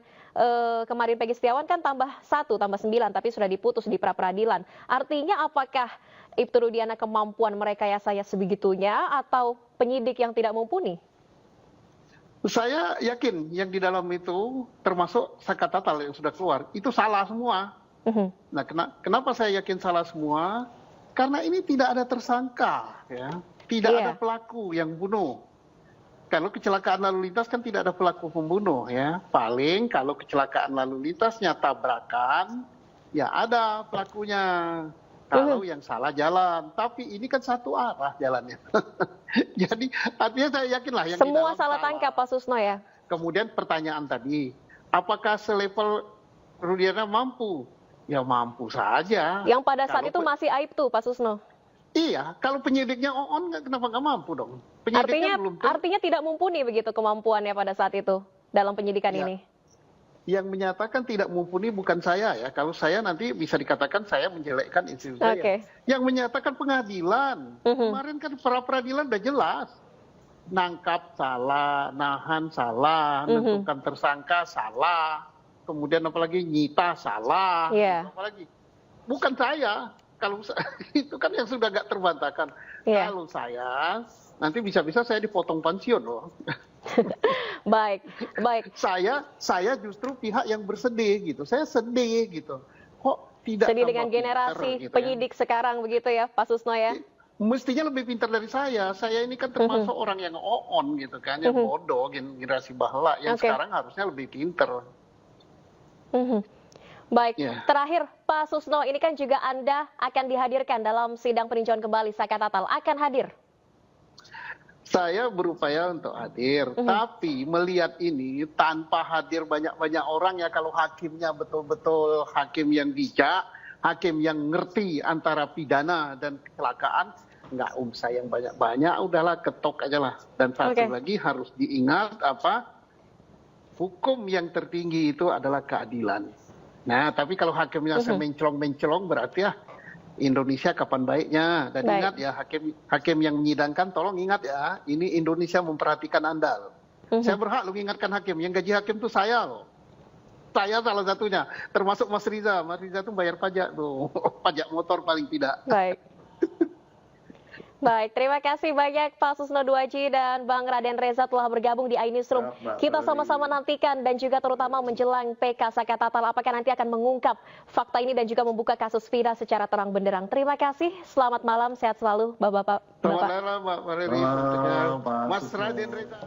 kemarin Peggy Setiawan kan tambah 1, tambah 9, tapi sudah diputus di pra-peradilan. Artinya apakah Ibtu Rudiana kemampuan merekayasa sebegitunya atau penyidik yang tidak mumpuni? Saya yakin yang di dalam itu termasuk Sakat Tatal yang sudah keluar, itu salah semua. Nah, kenapa saya yakin salah semua? Karena ini tidak ada tersangka, ya, tidak ada pelaku yang bunuh. Kalau kecelakaan lalu lintas kan tidak ada pelaku pembunuh, ya. Paling kalau kecelakaan lalu lintasnya tabrakan, ya ada pelakunya. Kalau yang salah jalan, tapi ini kan satu arah jalannya. Jadi artinya saya yakinlah yang semua salah tangkap, Pak Susno ya. Kemudian pertanyaan tadi, apakah selevel Rudiana mampu? Ya mampu saja. Yang pada saat itu masih aib tuh, Pak Susno. Iya, kalau penyidiknya on, kenapa nggak mampu dong? Artinya tidak mumpuni begitu kemampuannya pada saat itu dalam penyidikan ini. Yang menyatakan tidak mumpuni bukan saya ya. Kalau saya nanti bisa dikatakan saya menjelekkan institusi saya. Yang menyatakan pengadilan. Kemarin kan pra-peradilan udah jelas. Nangkap salah, nahan salah, menentukan tersangka salah. Kemudian apalagi nyita salah, apalagi bukan saya. Kalau itu kan yang sudah gak terbantahkan. Kalau saya nanti bisa-bisa saya dipotong pensiun loh. Baik. Saya justru pihak yang bersedih gitu. Saya sedih gitu. Kok tidak sedih dengan generasi gitu penyidik sekarang begitu ya, Pak Susno ya? Mestinya lebih pintar dari saya. Saya ini kan termasuk orang yang on gitu kan, yang bodoh, generasi bahala. Yang sekarang harusnya lebih pintar. Baik, terakhir Pak Susno, ini kan juga Anda akan dihadirkan dalam sidang peninjauan kembali Sakat Tatal, akan hadir? Saya berupaya untuk hadir, tapi melihat ini tanpa hadir banyak-banyak orang ya, kalau hakimnya betul-betul hakim yang bijak, hakim yang ngerti antara pidana dan kecelakaan, nggak usah yang banyak-banyak, udahlah ketok aja lah. Dan satu lagi harus diingat hukum yang tertinggi itu adalah keadilan. Nah, tapi kalau hakimnya semenclong-menclong berarti Indonesia kapan baiknya. Dan ingat ya, hakim yang menyidangkan tolong ingat ya, ini Indonesia memperhatikan Anda loh. Saya berhak loh mengingatkan hakim, yang gaji hakim itu saya loh. Saya salah satunya, termasuk Mas Riza. Mas Riza tuh bayar pajak tuh, pajak motor paling tidak. Baik, terima kasih banyak Pak Susno Duaji dan Bang Raden Reza telah bergabung di iNewsroom. Kita sama-sama nantikan dan juga terutama menjelang PK Sakatatal apakah nanti akan mengungkap fakta ini dan juga membuka kasus Vina secara terang benderang. Terima kasih, selamat malam, sehat selalu Bapak-bapak. Selamat malam Mbak Valeri, Mas Raden Reza.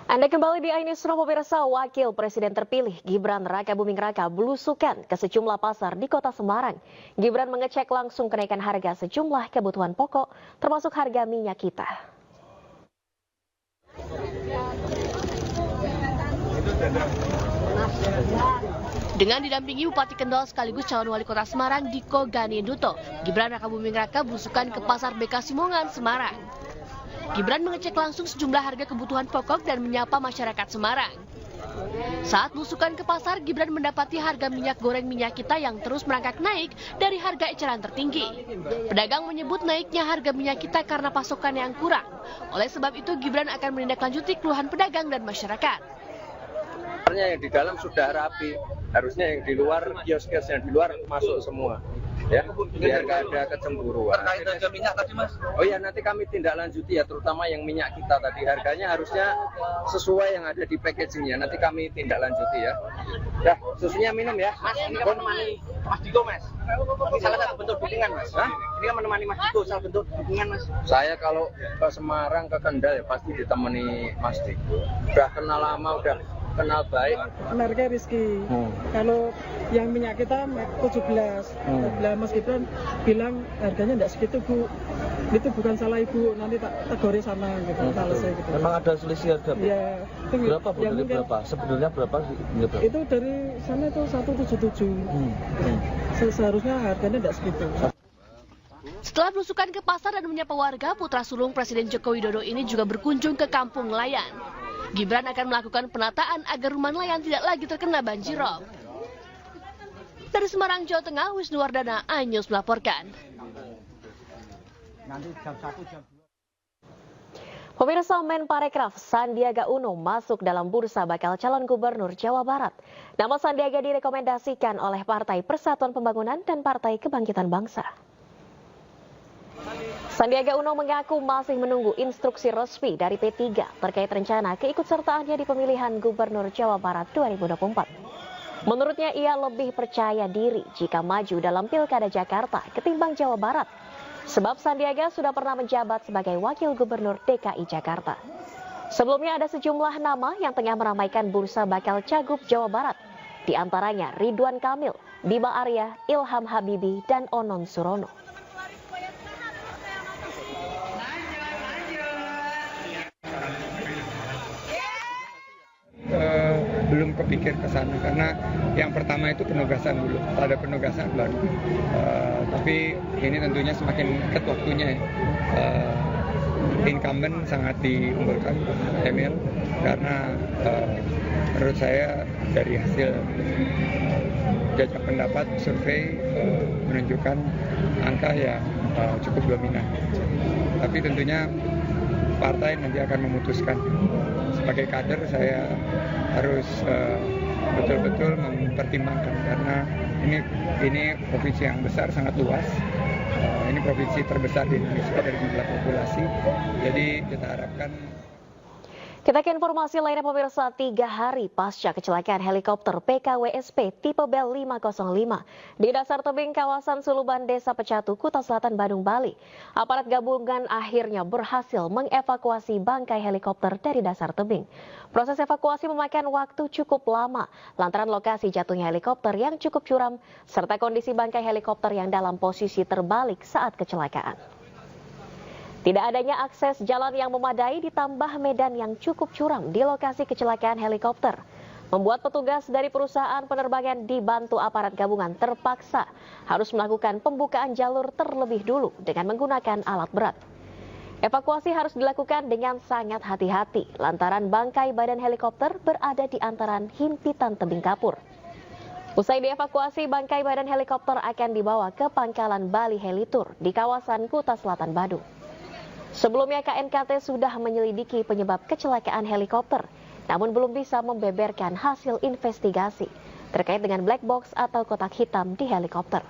Anda kembali di iNewsroom, pemirsa. Wakil Presiden terpilih Gibran Rakabuming Raka belusukan ke sejumlah pasar di Kota Semarang. Gibran mengecek langsung kenaikan harga sejumlah kebutuhan pokok, termasuk harga minyak kita. Dengan didampingi Bupati Kendal sekaligus calon wali kota Semarang Diko Ganinduto, Gibran Rakabuming Raka belusukan ke Pasar BK Simongan, Semarang. Gibran mengecek langsung sejumlah harga kebutuhan pokok dan menyapa masyarakat Semarang. Saat belusukan ke pasar, Gibran mendapati harga minyak goreng minyak kita yang terus merangkak naik dari harga eceran tertinggi. Pedagang menyebut naiknya harga minyak kita karena pasokan yang kurang. Oleh sebab itu, Gibran akan menindaklanjuti keluhan pedagang dan masyarakat. Yang di dalam sudah rapi, harusnya yang di luar, kios-kios yang di luar masuk semua. Ya, biar nggak ada kecemburuan. Terkait harga minyak tadi Mas? Oh iya, nanti kami tindak lanjuti ya, terutama yang minyak kita tadi harganya harusnya sesuai yang ada di packagingnya. Nanti kami tindak lanjuti ya. Dah, susunya minum ya. Mas, ini kan menemani Mas Diko Mas. Ini salah satu bentuk dukungan Mas. Hah? Ini kan menemani Mas Diko, salah bentuk dukungan Mas. Saya kalau ke Semarang, ke Kendal ya pasti ditemani Mas Diko. Udah kenal lama, udah kenal baik. Mereka Rizky. Kalau yang minyak kita 17. Mas Gibran bilang harganya enggak segitu Bu. Itu bukan salah Ibu, nanti tak tegur sana gitu. Selesai gitu. Memang ada selisih harga Bu? Iya. Berapa Bu? Dari berapa? Sebenarnya berapa? Itu dari sana itu 177. Seharusnya harganya enggak segitu. Setelah belusukan ke pasar dan menyapa warga, putra sulung Presiden Joko Widodo ini juga berkunjung ke kampung nelayan. Gibran akan melakukan penataan agar rumah nelayan tidak lagi terkena banjirop. Dari Semarang, Jawa Tengah, Wisnuwardana, iNews melaporkan. Pemirsa, Menparekraf Sandiaga Uno masuk dalam bursa bakal calon gubernur Jawa Barat. Nama Sandiaga direkomendasikan oleh Partai Persatuan Pembangunan dan Partai Kebangkitan Bangsa. Sandiaga Uno mengaku masih menunggu instruksi resmi dari P3 terkait rencana keikutsertaannya di pemilihan Gubernur Jawa Barat 2024. Menurutnya ia lebih percaya diri jika maju dalam Pilkada Jakarta ketimbang Jawa Barat. Sebab Sandiaga sudah pernah menjabat sebagai Wakil Gubernur DKI Jakarta. Sebelumnya ada sejumlah nama yang tengah meramaikan bursa bakal Cagup Jawa Barat. Di antaranya Ridwan Kamil, Bima Arya, Ilham Habibi, dan Onon Surono. Belum kepikir ke sana karena yang pertama itu penugasan dulu, ada penugasan baru. Tapi ini tentunya semakin dekat waktunya ya. Incumbent sangat diunggulkan Emil karena menurut saya dari hasil jajak pendapat survei menunjukkan angka yang cukup dominan. Tapi tentunya partai nanti akan memutuskan. Sebagai kader saya harus betul-betul mempertimbangkan karena ini provinsi yang besar, sangat luas. Ini provinsi terbesar di Indonesia dari jumlah populasi. Jadi kita harapkan. Kita ke informasi lainnya pemirsa, 3 hari pasca kecelakaan helikopter PKWSP tipe Bell 505 di dasar tebing kawasan Suluban Desa Pecatu, Kuta Selatan, Bandung, Bali. Aparat gabungan akhirnya berhasil mengevakuasi bangkai helikopter dari dasar tebing. Proses evakuasi memakan waktu cukup lama lantaran lokasi jatuhnya helikopter yang cukup curam serta kondisi bangkai helikopter yang dalam posisi terbalik saat kecelakaan. Tidak adanya akses jalan yang memadai ditambah medan yang cukup curam di lokasi kecelakaan helikopter membuat petugas dari perusahaan penerbangan dibantu aparat gabungan terpaksa harus melakukan pembukaan jalur terlebih dulu dengan menggunakan alat berat. Evakuasi harus dilakukan dengan sangat hati-hati lantaran bangkai badan helikopter berada di antaran himpitan tebing kapur. Usai dievakuasi, bangkai badan helikopter akan dibawa ke pangkalan Bali Helitur di kawasan Kuta Selatan, Badung. Sebelumnya KNKT sudah menyelidiki penyebab kecelakaan helikopter namun belum bisa membeberkan hasil investigasi terkait dengan black box atau kotak hitam di helikopter.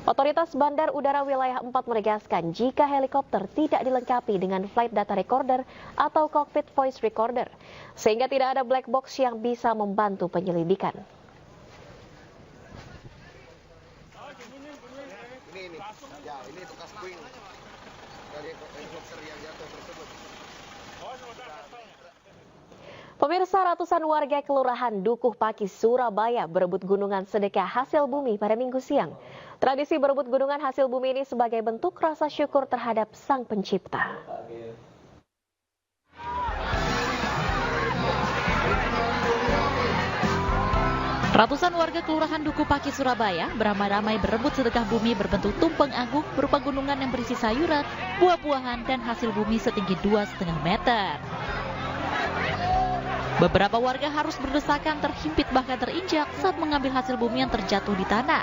Otoritas Bandar Udara Wilayah 4 menegaskan jika helikopter tidak dilengkapi dengan flight data recorder atau cockpit voice recorder, sehingga tidak ada black box yang bisa membantu penyelidikan. Ini bekas puing dari helikopter yang jatuh tersebut. Pemirsa, ratusan warga Kelurahan Dukuh Pakis, Surabaya berebut gunungan sedekah hasil bumi pada Minggu siang. Tradisi berebut gunungan hasil bumi ini sebagai bentuk rasa syukur terhadap Sang Pencipta. Ratusan warga Kelurahan Dukuh Pakis, Surabaya beramai-ramai berebut sedekah bumi berbentuk tumpeng agung berupa gunungan yang berisi sayuran, buah-buahan, dan hasil bumi setinggi 2,5 meter. Beberapa warga harus berdesakan, terhimpit bahkan terinjak saat mengambil hasil bumi yang terjatuh di tanah.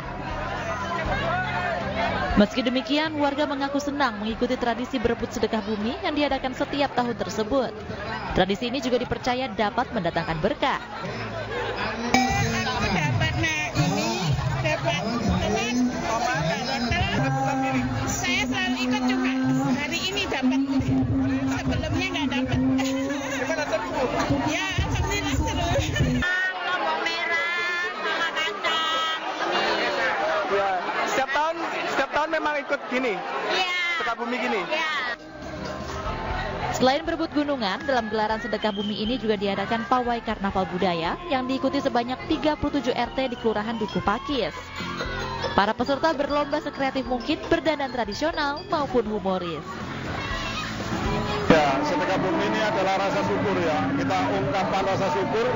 Meski demikian, warga mengaku senang mengikuti tradisi berebut sedekah bumi yang diadakan setiap tahun tersebut. Tradisi ini juga dipercaya dapat mendatangkan berkah. Saya selalu ikut juga. Hari ini dapat. Sebelumnya nggak dapat. Gimana seru? Ya, alhamdulillah seru. Lombok merah, sama kacang. Ya, setiap tahun memang ikut gini. Iya. Sedekah bumi gini. Iya. Selain berebut gunungan, dalam gelaran sedekah bumi ini juga diadakan pawai karnaval budaya yang diikuti sebanyak 37 RT di Kelurahan Dukuh Pakis. Para peserta berlomba sekreatif mungkin berdandan tradisional maupun humoris. Ya, sedekah bumi ini adalah rasa syukur ya. Kita ungkapkan rasa syukur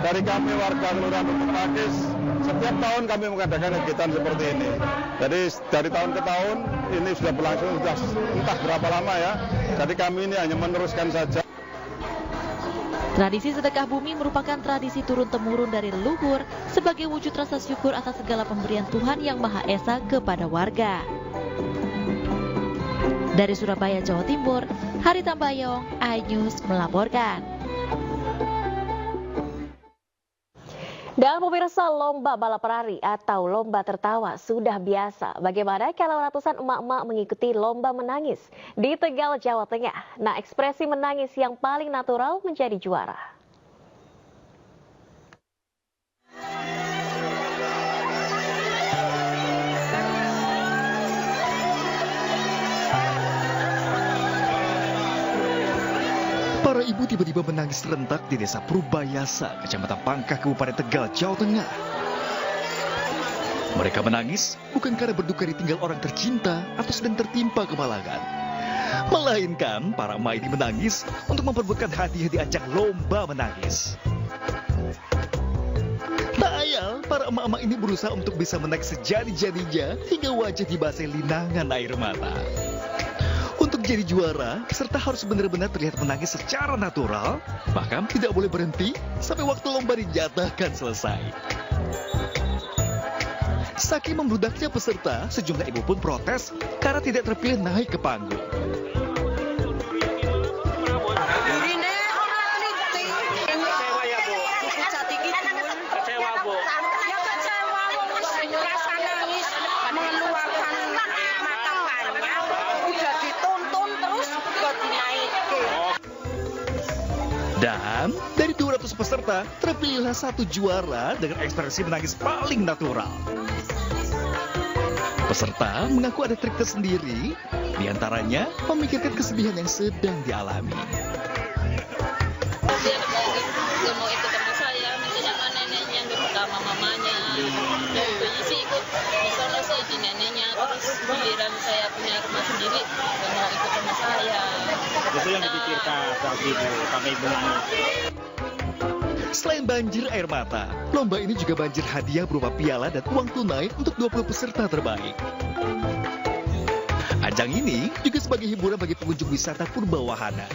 dari kami warga Kelurahan Dukuh Pakis. Setiap tahun kami mengadakan kegiatan seperti ini. Jadi dari tahun ke tahun ini sudah berlangsung sudah entah berapa lama ya. Jadi kami ini hanya meneruskan saja. Tradisi sedekah bumi merupakan tradisi turun-temurun dari leluhur sebagai wujud rasa syukur atas segala pemberian Tuhan Yang Maha Esa kepada warga. Dari Surabaya, Jawa Timur, Hari Tambayong, iNews melaporkan. Dan pemirsa, lomba balap lari atau lomba tertawa sudah biasa. Bagaimana kalau ratusan emak-emak mengikuti lomba menangis di Tegal, Jawa Tengah? Nah, ekspresi menangis yang paling natural menjadi juara. Para ibu tiba-tiba menangis serentak di Desa Purbayasa, Kecamatan Pangkah, Kabupaten Tegal, Jawa Tengah. Mereka menangis bukan karena berduka ditinggal orang tercinta atau sedang tertimpa kemalangan, melainkan para emak ini menangis untuk memperebutkan hadiah di ajang lomba menangis. Tak ayal, para emak-emak ini berusaha untuk bisa menangis sejadi-jadinya hingga wajah dibasahi linangan air mata. Untuk jadi juara, peserta harus benar-benar terlihat menangis secara natural, bahkan tidak boleh berhenti sampai waktu lomba dinyatakan selesai. Saking membludaknya peserta, sejumlah ibu pun protes karena tidak terpilih naik ke panggung. Dan dari 200 peserta, terpilihlah satu juara dengan ekspresi menangis paling natural. Peserta mengaku ada trik tersendiri, diantaranya memikirkan kesedihan yang sedang dialami. Dia nggak mau ikut sama saya, minta sama neneknya, sama mamanya. Dan sih ikut di sana sih di neneknya, terus giliran saya punya rumah sendiri, nggak mau ikut sama saya. Itu yang dipikirkan saat ibu, sampai ibu nangis. Selain banjir air mata, lomba ini juga banjir hadiah berupa piala dan uang tunai untuk 20 peserta terbaik. Ajang ini juga sebagai hiburan bagi pengunjung wisata Purbawahana.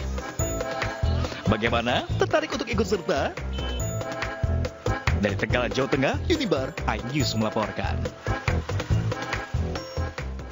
Bagaimana? Tertarik untuk ikut serta? Dari Tegal, Jawa Tengah, Unibar, iNews melaporkan.